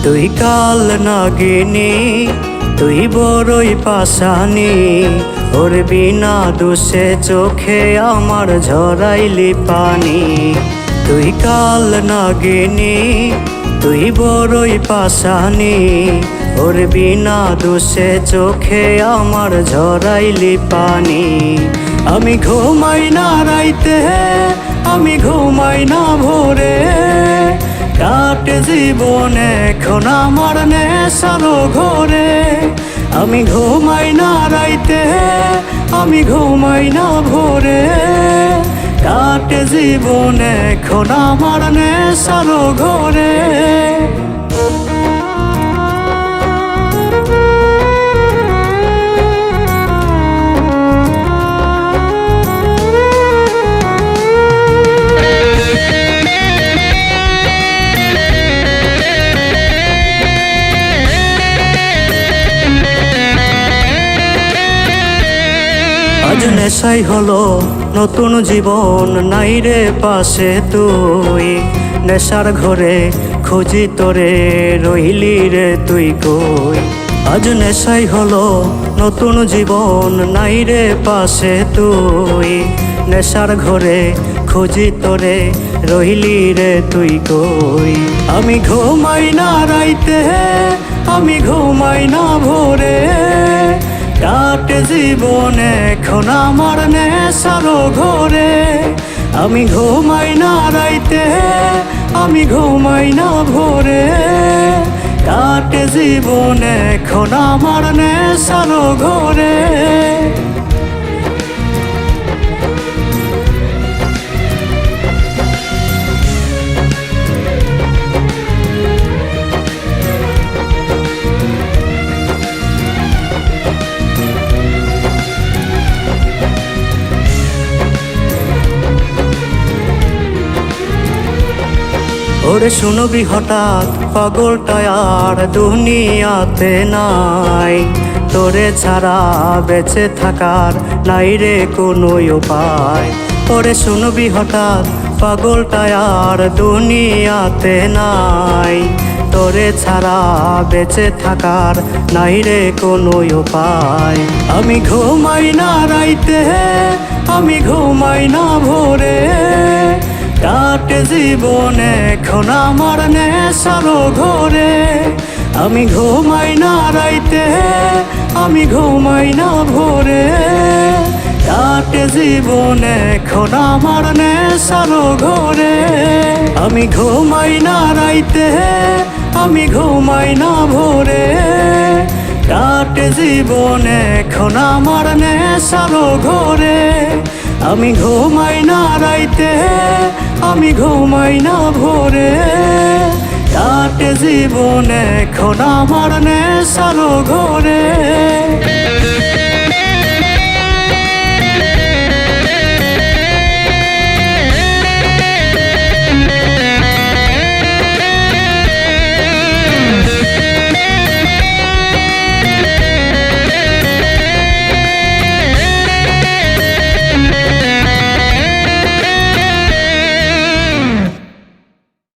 তুই কাল নাগিনী, তুই বড়ই পাশানি, ওর বিনা দোষে চোখে আমার ঝরাইলি পানি। তুই কাল নাগিনী, তুই বড়ই পাশানি, ওর বিনা দোষে চোখে আমার ঝরাইলি পানি। আমি ঘুমাই না রাইতে, আমি ঘুমাই না ভোরে, কাটে জীবন এখন আমার নেশার ঘরে। আমি ঘুমাই না রাইতে, আমি ঘুমাই না ভোরে, কাটে জীবন এখন আমার নেশার ঘরে। আজ নেশাই হলো নতুন জীবন, নাই রে পাশে তুই। নেশার ঘরে খুঁজি তোরে, রইলি রে তুই কই। আজ নেশাই হলো নতুন জীবন, নাই রে পাশে তুই। নেশার ঘরে খুঁজি তোরে, রইলি রে তুই কই। আমি ঘুমাই না রাইতে, আমি ঘুমাই না ভোরে, কাটে জীবন এখন আমার নেশার ঘরে। আমি ঘুমাই না রাইতে, আমি ঘুমাই না ভোরে, কাটে জীবন এখন আমার নেশার ঘরে। ওরে শুনবি হঠাৎ পাগলটা আর দুনিয়াতে নাই, তোরে ছাড়া বেঁচে থাকার নাই রে কোনো উপায়। ওরে শুনবি হঠাৎ পাগলটা আর দুনিয়াতে নাই, তোরে ছাড়া বেঁচে থাকার নাই রে কোনো উপায়। আমি ঘুমাই না রাইতে, আমি ঘুমাই না ভোরে, কাটে জীবন এখন আমার নেশার ঘরে। আমি ঘুমাই না রাইতে, আমি ঘুমাই না ভোরে, কাটে জীবন এখন আমার নেশার ঘরে। আমি ঘুমাই না রাইতে, আমি ঘুমাই না ভোরে, কাটে জীবন এখন আমার নেশার ঘরে। আমি ঘুমাই না রাইতে, আমি ঘুমাই না ভোরে, কাটে জীবন এখন আমার নেশার ঘরে।